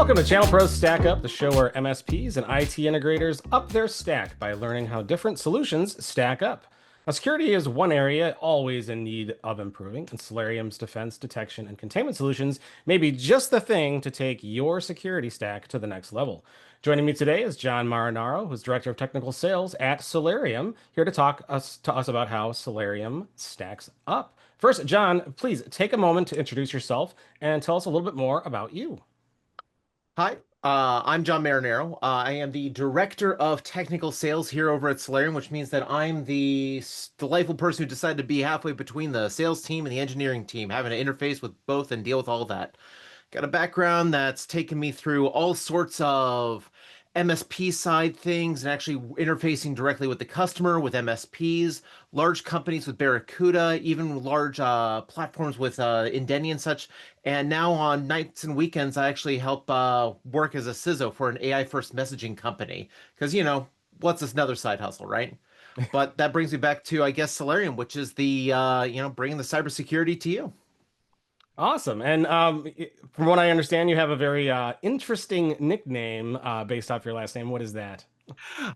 Welcome to ChannelPro's Stack Up, the show where MSPs and IT integrators up their stack by learning how different solutions stack up. Now, security is one area always in need of improving, and Celerium's defense, detection, and containment solutions may be just the thing to take your security stack to the next level. Joining me today is John Marinaro, who's Director of Technical Sales at Celerium, here to talk to us about how Celerium stacks up. First, John, please take a moment to introduce yourself and tell us a little bit more about you. Hi, I'm John Marinaro. I am the Director of Technical Sales here over at Celerium, which means that I'm the delightful person who decided to be halfway between the sales team and the engineering team, having to interface with both and deal with all of that. Got a background that's taken me through all sorts of MSP side things and actually interfacing directly with the customer, with MSPs, large companies with Barracuda, even large platforms with Indeni and such. And now on nights and weekends, I actually help work as a CISO for an AI first messaging company. Because, what's this another side hustle, right? But that brings me back to, I guess, Celerium, which is the, bringing the cybersecurity to you. Awesome. And from what I understand, you have a very interesting nickname based off your last name. What is that?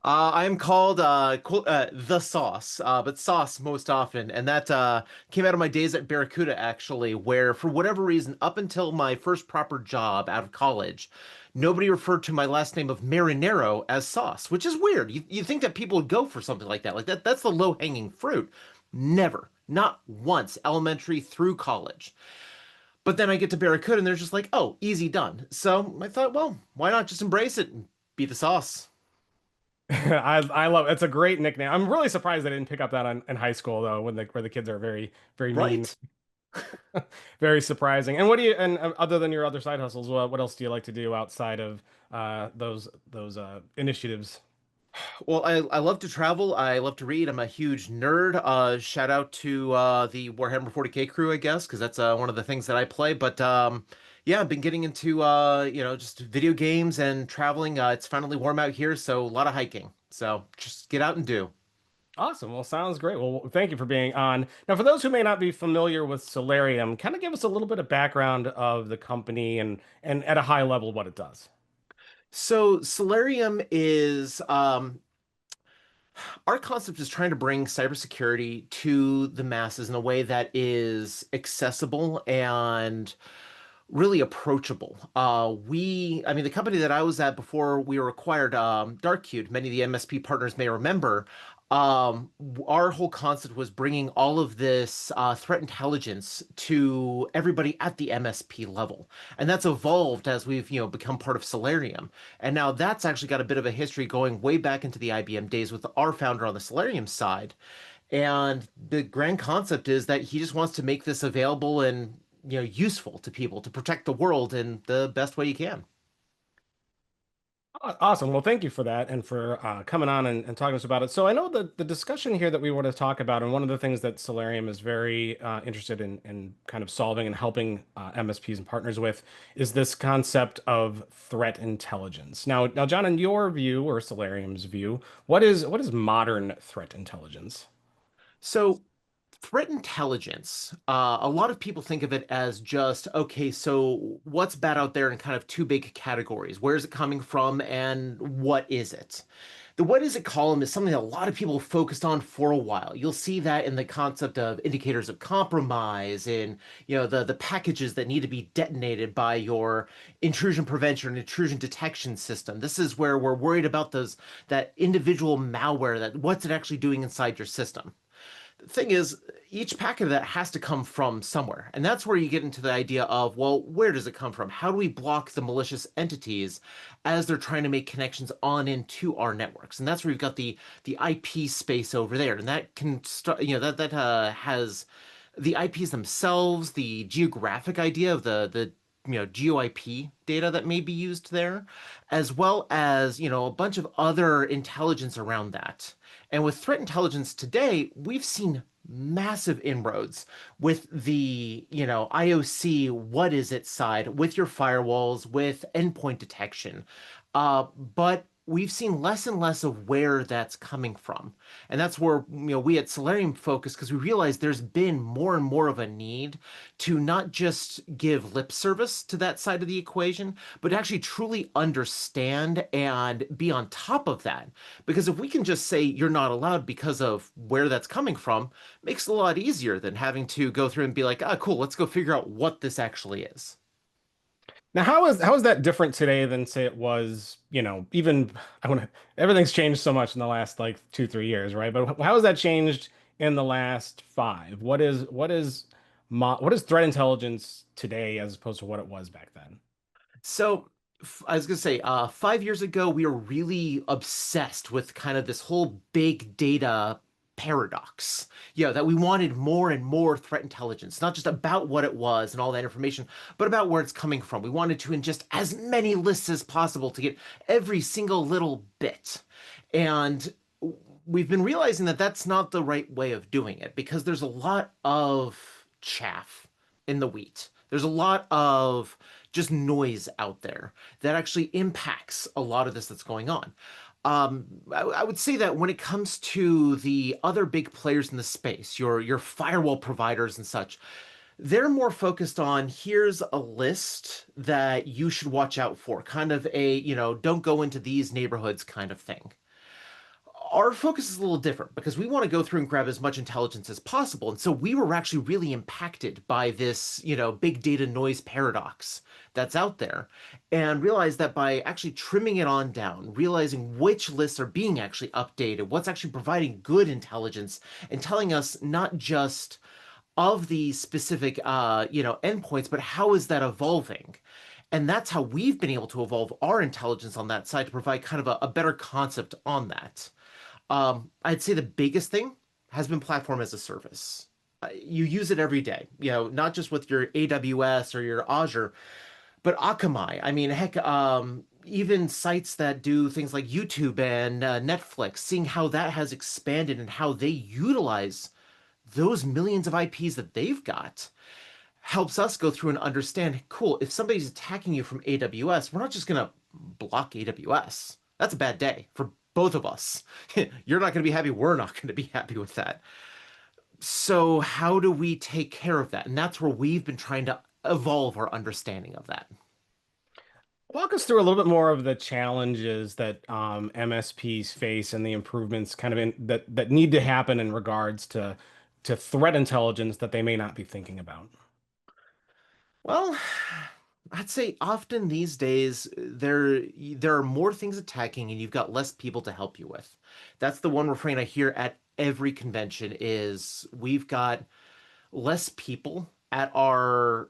I am called the Sauce, but Sauce most often, and that came out of my days at Barracuda actually, where for whatever reason, up until my first proper job out of college, nobody referred to my last name of Marinaro as Sauce, which is weird. You think that people would go for something like that, that's the low-hanging fruit. Never, not once, elementary through college. But then I get to Barracuda and they're just like, oh, easy done. So I thought, well, why not just embrace it and be the sauce? I love it. It's a great nickname. I'm really surprised I didn't pick up that in high school though, when where the kids are very mean, Right? very surprising. And what do you and other than your other side hustles, what else do you like to do outside of those initiatives? Well, I love to travel. I love to read. I'm a huge nerd. Shout out to the Warhammer 40K crew, I guess, because that's one of the things that I play. But yeah, I've been getting into just video games and traveling. It's finally warm out here, so a lot of hiking. So just get out and do. Awesome. Well, sounds great. Well, thank you for being on. Now, for those who may not be familiar with Solarium, kind of give us a little bit of background of the company and at a high level what it does. So Celerium is our concept is trying to bring cybersecurity to the masses in a way that is accessible and really approachable. I mean, the company that I was at before we were acquired, Darkcube, many of the MSP partners may remember, our whole concept was bringing all of this threat intelligence to everybody at the MSP level. And that's evolved as we've, become part of Celerium. And now that's actually got a bit of a history going way back into the IBM days with our founder on the Celerium side. And the grand concept is that he just wants to make this available and useful to people to protect the world in the best way you can. Awesome. Well, thank you for that and for coming on and talking to us about it. So I know that the discussion here that we want to talk about, and one of the things that Solarium is very interested in kind of solving and helping MSPs and partners with is this concept of threat intelligence. Now, John, in your view or Solarium's view, what is modern threat intelligence? So threat intelligence, a lot of people think of it as just, okay, so what's bad out there in kind of two big categories? Where is it coming from and what is it? The what is it column is something that a lot of people focused on for a while. You'll see that in the concept of indicators of compromise in, the packages that need to be detonated by your intrusion prevention and intrusion detection system. This is where we're worried about that individual malware, that what's it actually doing inside your system. Thing is, each packet of that has to come from somewhere. And that's where you get into the idea of, well, where does it come from? How do we block the malicious entities as they're trying to make connections on into our networks? And that's where you've got the IP space over there. And that can start, that has the IPs themselves, the geographic idea of the GeoIP data that may be used there, as well as, a bunch of other intelligence around that. And with threat intelligence today, we've seen massive inroads with the, IOC, what is it side, with your firewalls, with endpoint detection. But we've seen less and less of where that's coming from. And that's where, we at Celerium focus because we realize there's been more and more of a need to not just give lip service to that side of the equation, but actually truly understand and be on top of that. Because if we can just say you're not allowed because of where that's coming from, makes it a lot easier than having to go through and be like, ah, cool, let's go figure out what this actually is. Now, how is that different today than say it was, even I want to everything's changed so much in the last like 2, 3 years, right? But how has that changed in the last five? What is threat intelligence today as opposed to what it was back then? So I was gonna say, 5 years ago, we were really obsessed with kind of this whole big data paradox. That we wanted more and more threat intelligence, not just about what it was and all that information, but about where it's coming from. We wanted to ingest as many lists as possible to get every single little bit. And we've been realizing that that's not the right way of doing it because there's a lot of chaff in the wheat. There's a lot of just noise out there that actually impacts a lot of this that's going on. I would say that when it comes to the other big players in the space, your firewall providers and such, they're more focused on here's a list that you should watch out for, kind of a, don't go into these neighborhoods kind of thing. Our focus is a little different because we want to go through and grab as much intelligence as possible. And so we were actually really impacted by this, big data noise paradox that's out there and realized that by actually trimming it on down, realizing which lists are being actually updated, what's actually providing good intelligence and telling us not just of the specific, endpoints, but how is that evolving? And that's how we've been able to evolve our intelligence on that side to provide kind of a better concept on that. I'd say the biggest thing has been platform as a service. You use it every day, not just with your AWS or your Azure, but Akamai. I mean, heck, even sites that do things like YouTube and Netflix, seeing how that has expanded and how they utilize those millions of IPs that they've got helps us go through and understand, cool, if somebody's attacking you from AWS, we're not just going to block AWS. That's a bad day for both of us. You're not going to be happy. We're not going to be happy with that. So, how do we take care of that? And that's where we've been trying to evolve our understanding of that. Walk us through a little bit more of the challenges that MSPs face and the improvements kind of that need to happen in regards to threat intelligence that they may not be thinking about. Well, I'd say often these days there are more things attacking and you've got less people to help you with. That's the one refrain I hear at every convention is we've got less people at our,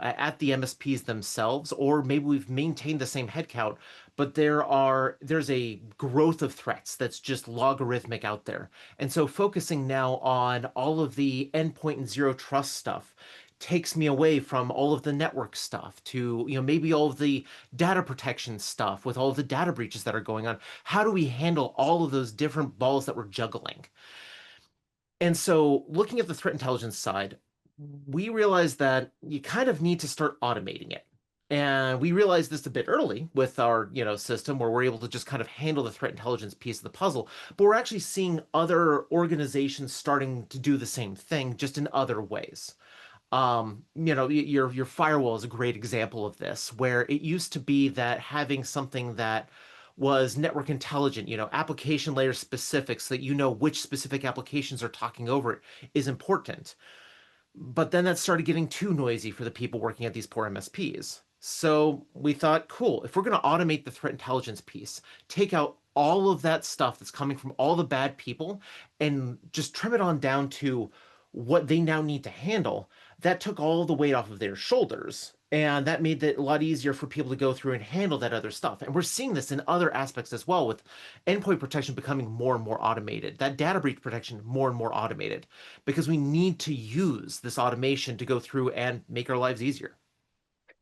at the MSPs themselves, or maybe we've maintained the same headcount, but there's a growth of threats that's just logarithmic out there. And so focusing now on all of the endpoint and zero trust stuff takes me away from all of the network stuff to, maybe all of the data protection stuff with all of the data breaches that are going on. How do we handle all of those different balls that we're juggling? And so, looking at the threat intelligence side, we realized that you kind of need to start automating it. And we realized this a bit early with our, system where we're able to just kind of handle the threat intelligence piece of the puzzle. But we're actually seeing other organizations starting to do the same thing, just in other ways. Your firewall is a great example of this, where it used to be that having something that was network intelligent, application layer specific, so that you know which specific applications are talking over it is important. But then that started getting too noisy for the people working at these poor MSPs. So we thought, cool, if we're going to automate the threat intelligence piece, take out all of that stuff that's coming from all the bad people and just trim it on down to what they now need to handle, that took all the weight off of their shoulders. And that made it a lot easier for people to go through and handle that other stuff. And we're seeing this in other aspects as well, with endpoint protection becoming more and more automated, that data breach protection more and more automated, because we need to use this automation to go through and make our lives easier.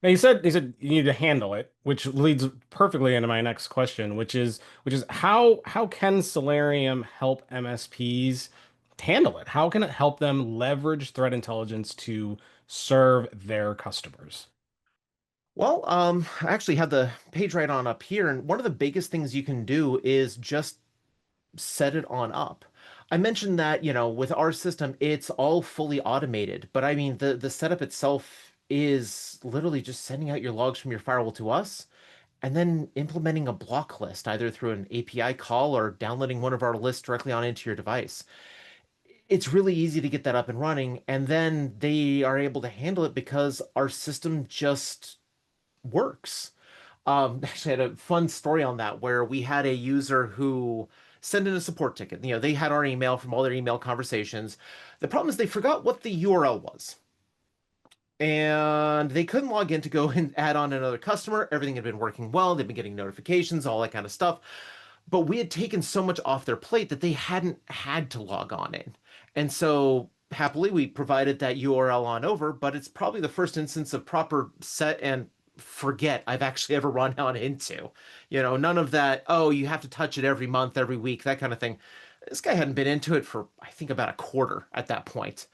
Now you said you need to handle it, which leads perfectly into my next question, which is how can Celerium help MSPs handle it? How can it help them leverage threat intelligence to serve their customers? Well, I actually have the page right on up here, and one of the biggest things you can do is just set it on up. I mentioned that, with our system, it's all fully automated, but I mean the setup itself is literally just sending out your logs from your firewall to us and then implementing a block list either through an API call or downloading one of our lists directly on into your device. It's really easy to get that up and running, and then they are able to handle it because our system just works. Actually, I had a fun story on that where we had a user who sent in a support ticket. They had our email from all their email conversations. The problem is they forgot what the URL was. And they couldn't log in to go and add on another customer. Everything had been working well. They've been getting notifications, all that kind of stuff. But we had taken so much off their plate that they hadn't had to log on in. And so happily we provided that URL on over, but it's probably the first instance of proper set and forget I've actually ever run on into. None of that, oh, you have to touch it every month, every week, that kind of thing. This guy hadn't been into it for, I think, about a quarter at that point.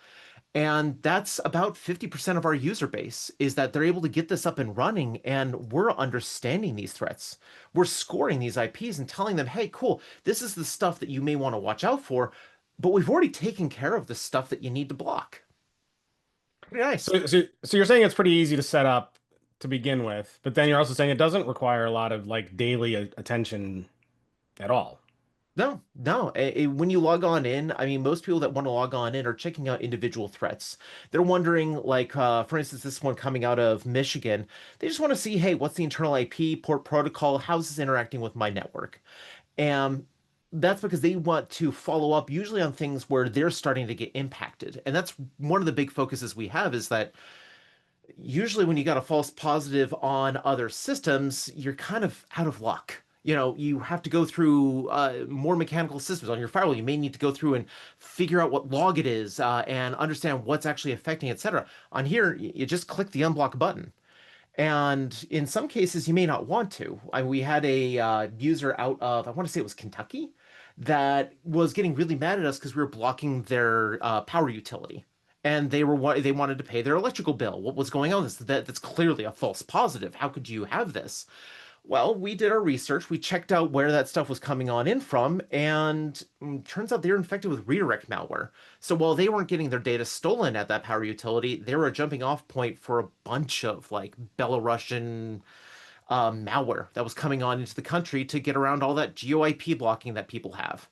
And that's about 50% of our user base is that they're able to get this up and running, and we're understanding these threats. We're scoring these IPs and telling them, hey, cool, this is the stuff that you may want to watch out for, but we've already taken care of the stuff that you need to block. Pretty nice. So you're saying it's pretty easy to set up to begin with, but then you're also saying it doesn't require a lot of like daily attention at all. No, no. When you log on in, I mean, most people that want to log on in are checking out individual threats. They're wondering, like, for instance, this one coming out of Michigan, they just want to see, hey, what's the internal IP, port protocol? How's this interacting with my network? And that's because they want to follow up usually on things where they're starting to get impacted. And that's one of the big focuses we have is that usually when you got a false positive on other systems, you're kind of out of luck. You have to go through more mechanical systems on your firewall. You may need to go through and figure out what log it is and understand what's actually affecting, etc. On here, you just click the unblock button. And in some cases, you may not want to. We had a user out of, I want to say it was Kentucky, that was getting really mad at us because we were blocking their power utility. And they wanted to pay their electrical bill. What was going on? That's clearly a false positive. How could you have this? Well, we did our research. We checked out where that stuff was coming on in from, and turns out they were infected with redirect malware. So while they weren't getting their data stolen at that power utility, they were a jumping off point for a bunch of like Belarusian malware that was coming on into the country to get around all that GeoIP blocking that people have.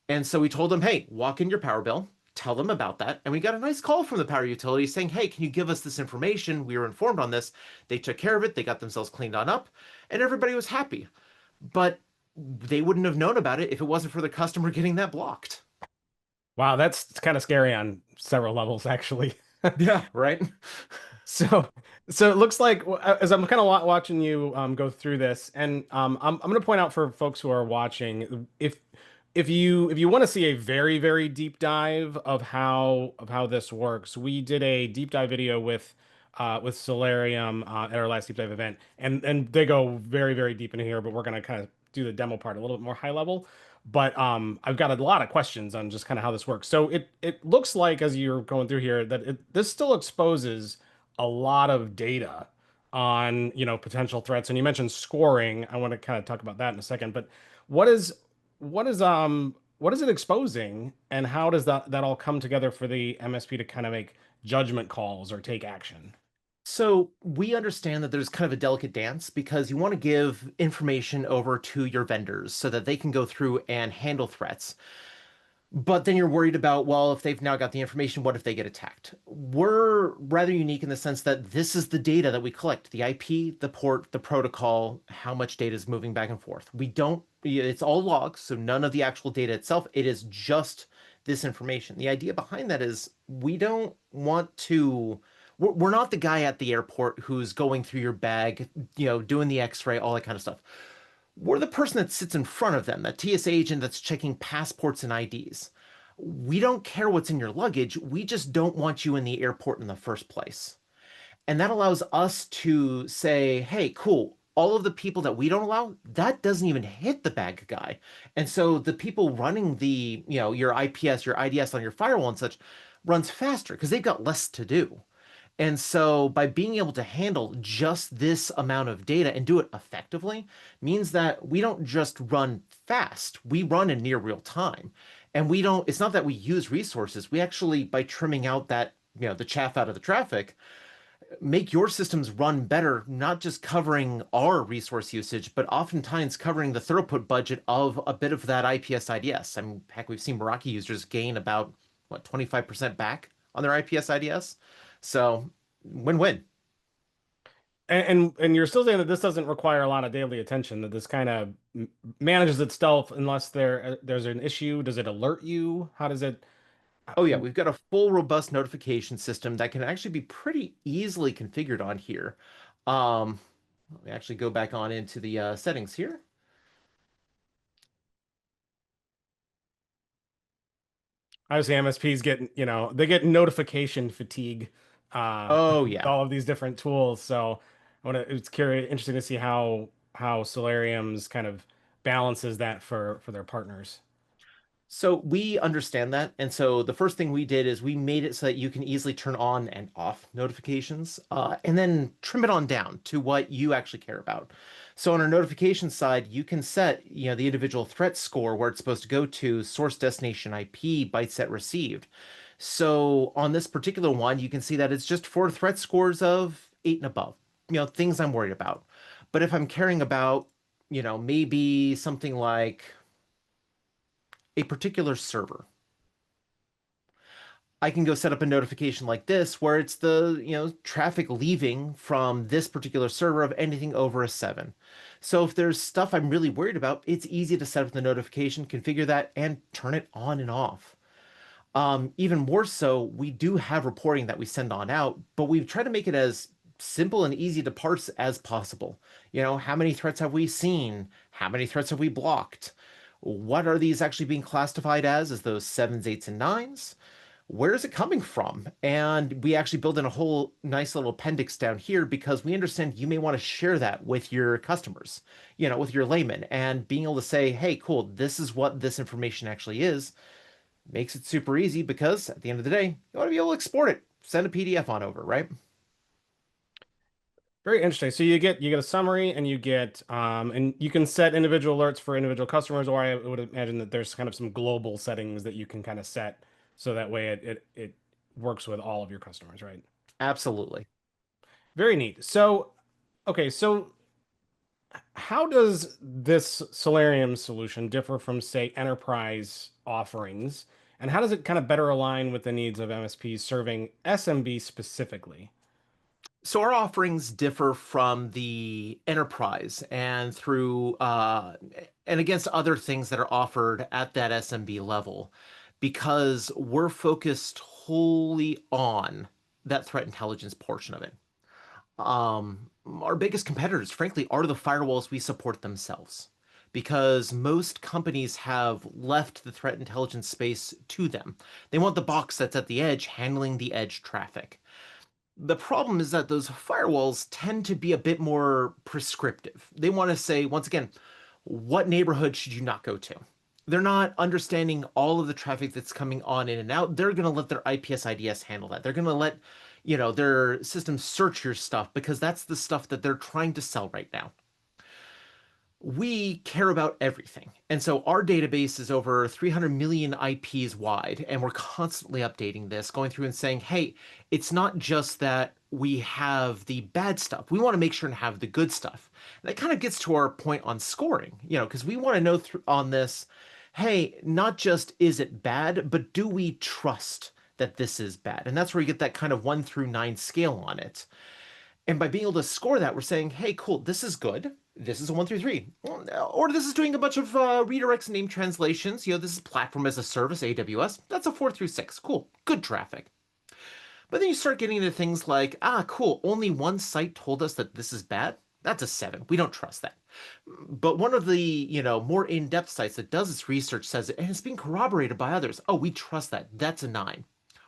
And so we told them, hey, walk in your power bill, tell them about that. And we got a nice call from the power utility saying, hey, can you give us this information? We were informed on this. They took care of it. They got themselves cleaned on up, and everybody was happy. But they wouldn't have known about it if it wasn't for the customer getting that blocked. Wow, that's kind of scary on several levels, actually. Yeah, right. So, so it looks like as I'm kind of watching you go through this, and I'm going to point out for folks who are watching, if you want to see a very deep dive of how this works, we did a deep dive video with Celerium at our last deep dive event, and they go very deep into here, but we're going to kind of do the demo part a little bit more high level. But I've got a lot of questions on just kind of how this works. So it looks like as you're going through here that this still exposes a lot of data on, potential threats. And you mentioned scoring. I want to kind of talk about that in a second. But what is what is it exposing, and how does that all come together for the MSP to kind of make judgment calls or take action? So we understand that there's kind of a delicate dance because you want to give information over to your vendors so that they can go through and handle threats. But then you're worried about, well, if they've now got the information, what if they get attacked? We're rather unique in the sense that this is the data that we collect, the IP, the port, the protocol, how much data is moving back and forth. We don't, it's all logs, so none of the actual data itself. It is just this information. The idea behind that is we don't want to, we're not the guy at the airport who's going through your bag, doing the x-ray, all that kind of stuff. We're the person that sits in front of them, that TSA agent that's checking passports and IDs. We don't care what's in your luggage. We just don't want you in the airport in the first place. And that allows us to say, hey, cool. All of the people that we don't allow, that doesn't even hit the bag guy. And so the people running your IPS, your IDS on your firewall and such runs faster because they've got less to do. And so by being able to handle just this amount of data and do it effectively means that we don't just run fast, we run in near real time. And we don't, it's not that we use resources, we actually, by trimming out that, the chaff out of the traffic, make your systems run better, not just covering our resource usage, but oftentimes covering the throughput budget of a bit of that IPS IDS. I mean, heck, we've seen Meraki users gain about, what, 25% back on their IPS IDS. So win-win. And you're still saying that this doesn't require a lot of daily attention, that this kind of manages itself unless there's an issue. Does it alert you? How does it? Oh yeah, we've got a full robust notification system that can actually be pretty easily configured on here. Let me actually go back on into the settings here. Obviously, MSPs get, they get notification fatigue Oh with yeah. all of these different tools. So it's curious, interesting to see how Celerium's kind of balances that for their partners. So we understand that. And so the first thing we did is we made it so that you can easily turn on and off notifications, and then trim it on down to what you actually care about. So on our notification side, you can set, the individual threat score where it's supposed to go to, source destination IP, byte set received. So on this particular one, you can see that it's just for threat scores of 8 and above, things I'm worried about. But if I'm caring about, maybe something like a particular server, I can go set up a notification like this where it's the, traffic leaving from this particular server of anything over a 7. So if there's stuff I'm really worried about, it's easy to set up the notification, configure that, and turn it on and off. Even more so, we do have reporting that we send on out, but we've tried to make it as simple and easy to parse as possible. How many threats have we seen? How many threats have we blocked? What are these actually being classified as those sevens, eights, and nines? Where is it coming from? And we actually build in a whole nice little appendix down here because we understand you may want to share that with your customers, with your layman, and being able to say, hey, cool, this is what this information actually is, makes it super easy because at the end of the day, you want to be able to export it, send a PDF on over, right? Very interesting. So you get a summary and you can set individual alerts for individual customers, or I would imagine that there's kind of some global settings that you can kind of set so that way it works with all of your customers, right? Absolutely. Very neat. So, okay, so how does this Solarium solution differ from, say, enterprise offerings? And how does it kind of better align with the needs of MSPs serving SMB specifically? So our offerings differ from the enterprise and through and against other things that are offered at that SMB level because we're focused wholly on that threat intelligence portion of it. Our biggest competitors, frankly, are the firewalls we support themselves because most companies have left the threat intelligence space to them. They want the box that's at the edge handling the edge traffic. The problem is that those firewalls tend to be a bit more prescriptive. They want to say, once again, what neighborhood should you not go to? They're not understanding all of the traffic that's coming on in and out. They're going to let their IPS IDS handle that. They're going to let, their system search your stuff because that's the stuff that they're trying to sell right now. We care about everything. And so our database is over 300 million IPs wide, and we're constantly updating this, going through and saying, hey, it's not just that we have the bad stuff. We want to make sure and have the good stuff. And that kind of gets to our point on scoring, because we want to know on this, hey, not just is it bad, but do we trust that this is bad? And that's where you get that kind of 1 through 9 scale on it. And by being able to score that, we're saying, hey, cool, this is good. This is a 1 through 3. Or this is doing a bunch of redirects and name translations. This is platform as a service, AWS. That's a 4 through 6. Cool. Good traffic. But then you start getting into things like, cool, only one site told us that this is bad. That's a 7. We don't trust that. But one of the, more in-depth sites that does its research says it, and it's being corroborated by others. Oh, we trust that. That's a 9.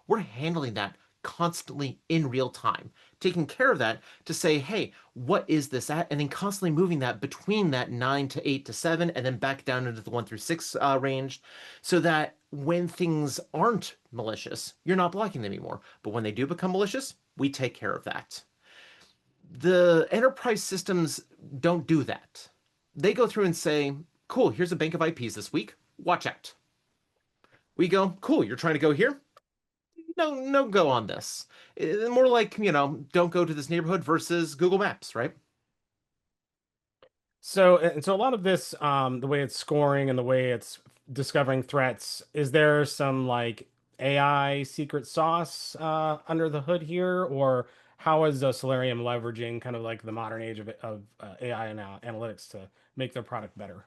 We're handling that constantly in real time, taking care of that to say, hey, what is this at? And then constantly moving that between that 9 to 8 to 7, and then back down into the 1 through 6 range, so that when things aren't malicious, you're not blocking them anymore. But when they do become malicious, we take care of that. The enterprise systems don't do that. They go through and say, cool, here's a bank of IPs this week. Watch out. We go, cool, you're trying to go here? No, no go on this. More like, don't go to this neighborhood versus Google Maps, right? So a lot of this, the way it's scoring and the way it's discovering threats, is there some like AI secret sauce under the hood here, or how is Celerium leveraging kind of like the modern age of AI and analytics to make their product better?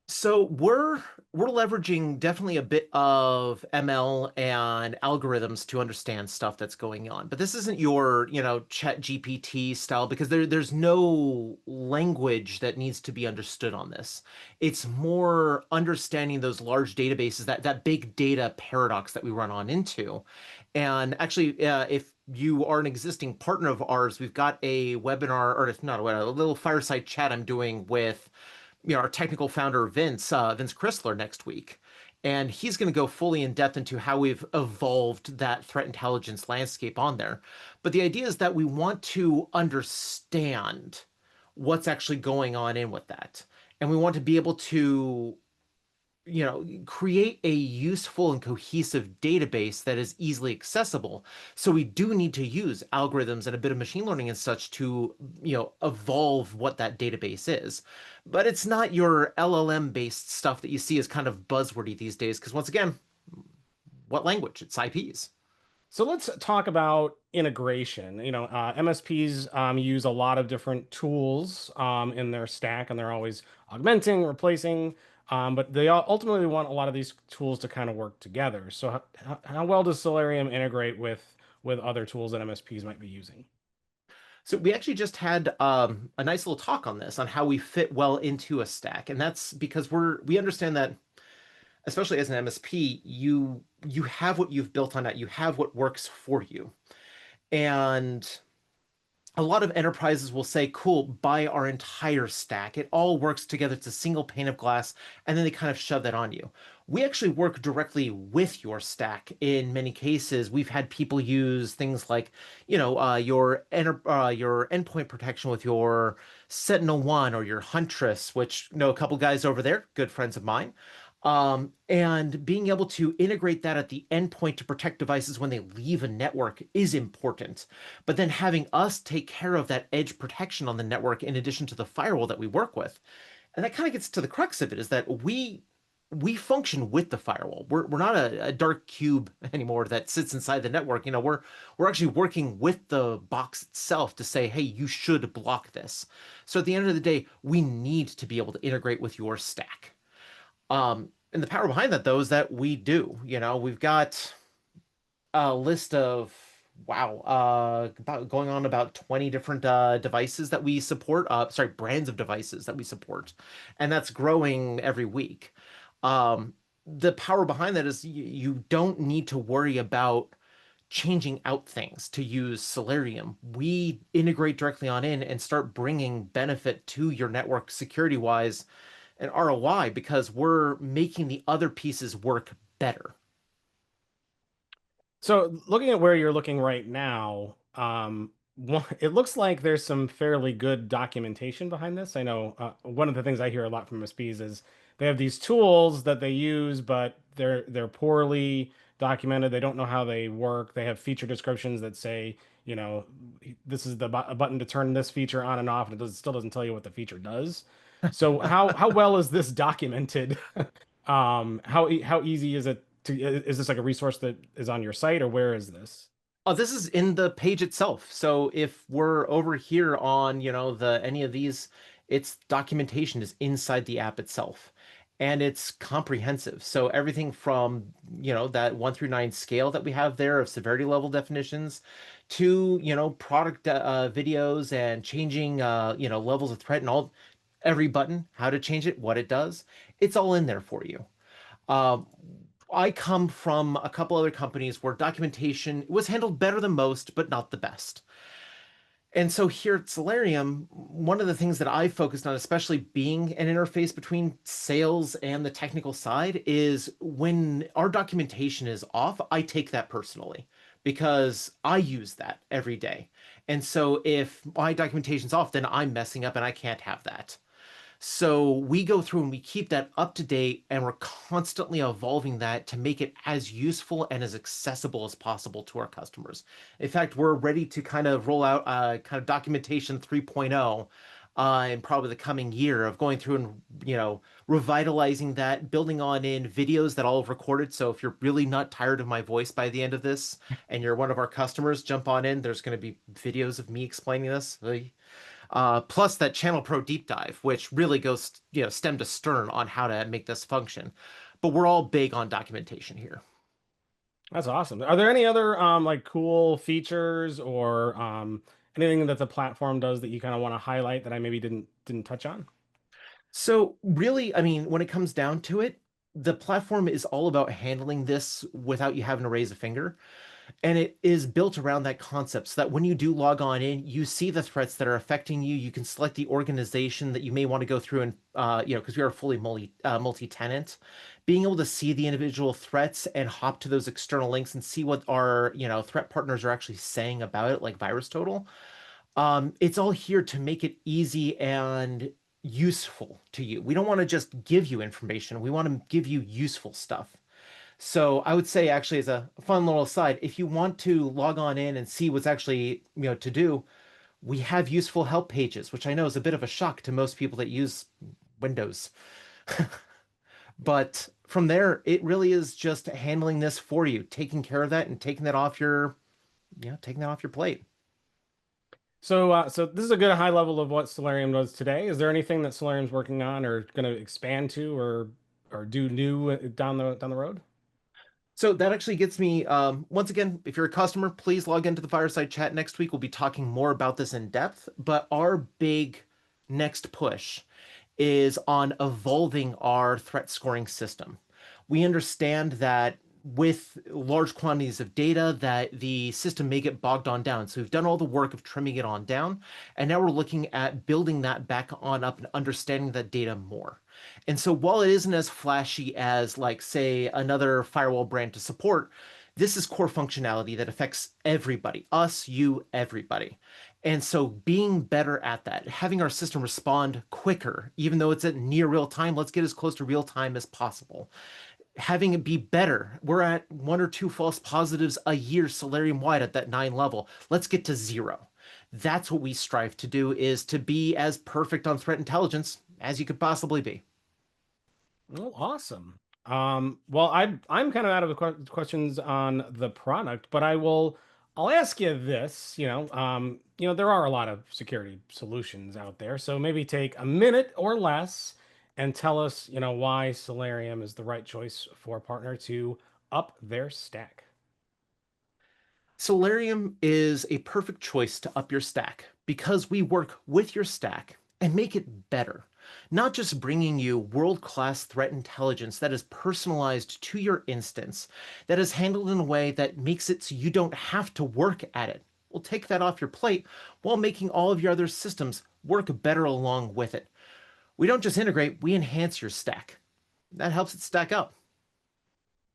So we're leveraging definitely a bit of ML and algorithms to understand stuff that's going on. But this isn't your, chat GPT style because there's no language that needs to be understood on this. It's more understanding those large databases, that big data paradox that we run on into. And actually, if you are an existing partner of ours, we've got a webinar, or if not a webinar, a little fireside chat I'm doing with our technical founder Vince Chrysler next week, and he's going to go fully in depth into how we've evolved that threat intelligence landscape on there. But the idea is that we want to understand what's actually going on in with that, and we want to be able to create a useful and cohesive database that is easily accessible. So we do need to use algorithms and a bit of machine learning and such to, evolve what that database is. But it's not your LLM based stuff that you see as kind of buzzwordy these days, because once again, what language? It's IPs. So let's talk about integration. MSPs use a lot of different tools in their stack, and they're always augmenting, replacing, but they ultimately want a lot of these tools to kind of work together. So how well does Celerium integrate with other tools that MSPs might be using? So we actually just had a nice little talk on this, on how we fit well into a stack, and that's because we understand that, especially as an MSP, you have what you've built on that, you have what works for you, and a lot of enterprises will say, cool, buy our entire stack. It all works together. It's a single pane of glass. And then they kind of shove that on you. We actually work directly with your stack. In many cases, we've had people use things like, your endpoint protection with your Sentinel-1 or your Huntress, which know a couple guys over there, good friends of mine. And being able to integrate that at the endpoint to protect devices when they leave a network is important. But then having us take care of that edge protection on the network in addition to the firewall that we work with. And that kind of gets to the crux of it, is that we function with the firewall. We're not a dark cube anymore that sits inside the network. We're actually working with the box itself to say, hey, you should block this. So at the end of the day, we need to be able to integrate with your stack. And the power behind that, though, is that we do. We've got a list of, wow, about going on about 20 different devices that we support. Sorry, brands of devices that we support, and that's growing every week. The power behind that is you don't need to worry about changing out things to use Celerium. We integrate directly on in and start bringing benefit to your network security wise and ROI, because we're making the other pieces work better. So looking at where you're looking right now, it looks like there's some fairly good documentation behind this. I know one of the things I hear a lot from MSPs is they have these tools that they use, but they're poorly documented. They don't know how they work. They have feature descriptions that say, this is a button to turn this feature on and off, and still doesn't tell you what the feature does. So how well is this documented? How easy is it is this like a resource that is on your site, or where is this? Oh, this is in the page itself. So if we're over here on, the any of these, its documentation is inside the app itself. And it's comprehensive. So everything from, that 1 through 9 scale that we have there of severity level definitions to, product videos and changing levels of threat and every button, how to change it, what it does. It's all in there for you. Um, I come from a couple other companies where documentation was handled better than most, but not the best. And so here at Celerium, one of the things that I focused on, especially being an interface between sales and the technical side, is when our documentation is off, I take that personally because I use that every day. And so if my documentation's off, then I'm messing up and I can't have that. So we go through and we keep that up to date and we're constantly evolving that to make it as useful and as accessible as possible to our customers. In fact, we're ready to kind of roll out kind of documentation 3.0 in probably the coming year of going through and, revitalizing that, building on in videos that I'll have recorded. So if you're really not tired of my voice by the end of this and you're one of our customers, jump on in. There's going to be videos of me explaining this. Plus that ChannelPro deep dive, which really goes, stem to stern on how to make this function. But we're all big on documentation here. That's awesome. Are there any other like cool features or anything that the platform does that you kind of want to highlight that I maybe didn't touch on? So really, I mean, when it comes down to it, the platform is all about handling this without you having to raise a finger. And it is built around that concept so that when you do log on in, you see the threats that are affecting you. You can select the organization that you may want to go through and, because we are fully multi-tenant, being able to see the individual threats and hop to those external links and see what our, threat partners are actually saying about it, like Virus Total. It's all here to make it easy and useful to you. We don't want to just give you information. We want to give you useful stuff. So I would say actually as a fun little aside, if you want to log on in and see what's actually, to do, we have useful help pages, which I know is a bit of a shock to most people that use Windows. But from there, it really is just handling this for you, taking care of that and taking that off your plate. So this is a good high level of what Celerium does today. Is there anything that Celerium's working on or going to expand to or do new down the road? So that actually gets me, once again, if you're a customer, please log into the Fireside Chat next week. We'll be talking more about this in depth, but our big next push is on evolving our threat scoring system. We understand that with large quantities of data that the system may get bogged on down. So we've done all the work of trimming it on down, and now we're looking at building that back on up and understanding that data more. And so while it isn't as flashy as like say another firewall brand to support, this is core functionality that affects everybody, us, you, everybody. And so being better at that, having our system respond quicker, even though it's at near real time, let's get as close to real time as possible. Having it be better. We're at one or two false positives a year Celerium wide at that 9 level. Let's get to 0. That's what we strive to do, is to be as perfect on threat intelligence as you could possibly be. Oh, awesome. Well, I'm kind of out of the questions on the product, but I'll ask you this, there are a lot of security solutions out there, so maybe take a minute or less and tell us, why Celerium is the right choice for a partner to up their stack. Celerium is a perfect choice to up your stack because we work with your stack and make it better. Not just bringing you world-class threat intelligence that is personalized to your instance, that is handled in a way that makes it so you don't have to work at it. We'll take that off your plate while making all of your other systems work better along with it. We don't just integrate, we enhance your stack. That helps it stack up.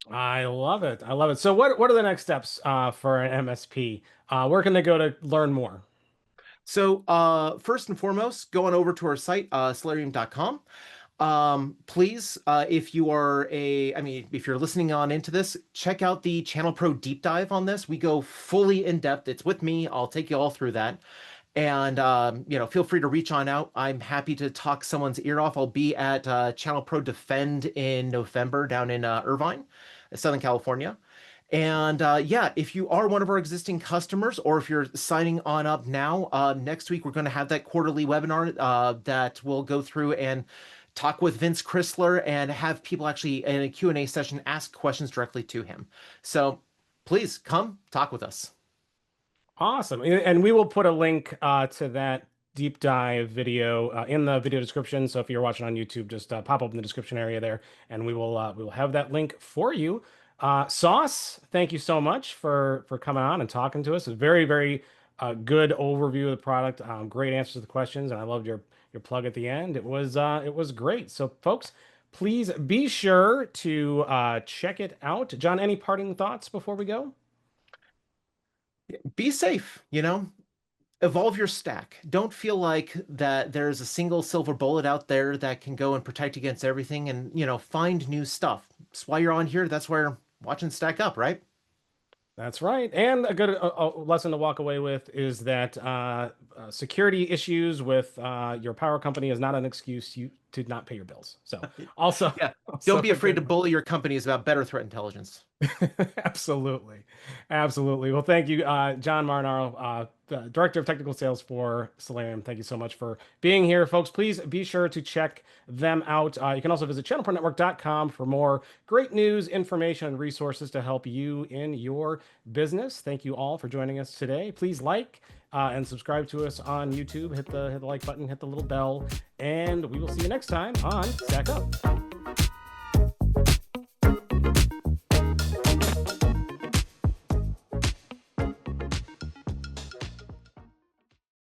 I love it. I love it. So what are the next steps for an MSP? Where can they go to learn more? So, first and foremost, go on over to our site, celerium.com. Please, if you are if you're listening on into this, check out the ChannelPro deep dive on this. We go fully in depth. It's with me. I'll take you all through that. And, feel free to reach on out. I'm happy to talk someone's ear off. I'll be at ChannelPro Defend in November down in Irvine, Southern California. And yeah, if you are one of our existing customers or if you're signing on up now, next week we're going to have that quarterly webinar that will go through and talk with Vince Chrysler and have people actually in a Q&A session ask questions directly to him. So please come talk with us. Awesome. And we will put a link to that deep dive video in the video description. So if you're watching on YouTube, just pop up in the description area there, and we will have that link for you. Sauce, thank you so much for coming on and talking to us. It's very, very a good overview of the product, great answers to the questions, and I loved your plug at the end. It was great. So, folks, please be sure to check it out. John, any parting thoughts before we go? Be safe, evolve your stack. Don't feel like that there's a single silver bullet out there that can go and protect against everything and, find new stuff. That's why you're on here. That's where watching Stack Up, right? That's right. And a good lesson to walk away with is that security issues with your power company is not an excuse you to not pay your bills. So also, Yeah. also Don't be a afraid good to bully your companies about better threat intelligence. Absolutely. Absolutely. Well, thank you, John Marinaro, the Director of Technical Sales for Celerium. Thank you so much for being here, folks. Please be sure to check them out. You can also visit channelpronetwork.com for more great news, information, and resources to help you in your business. Thank you all for joining us today. Please like and subscribe to us on YouTube. Hit the like button, hit the little bell, and we will see you next time on Stack Up.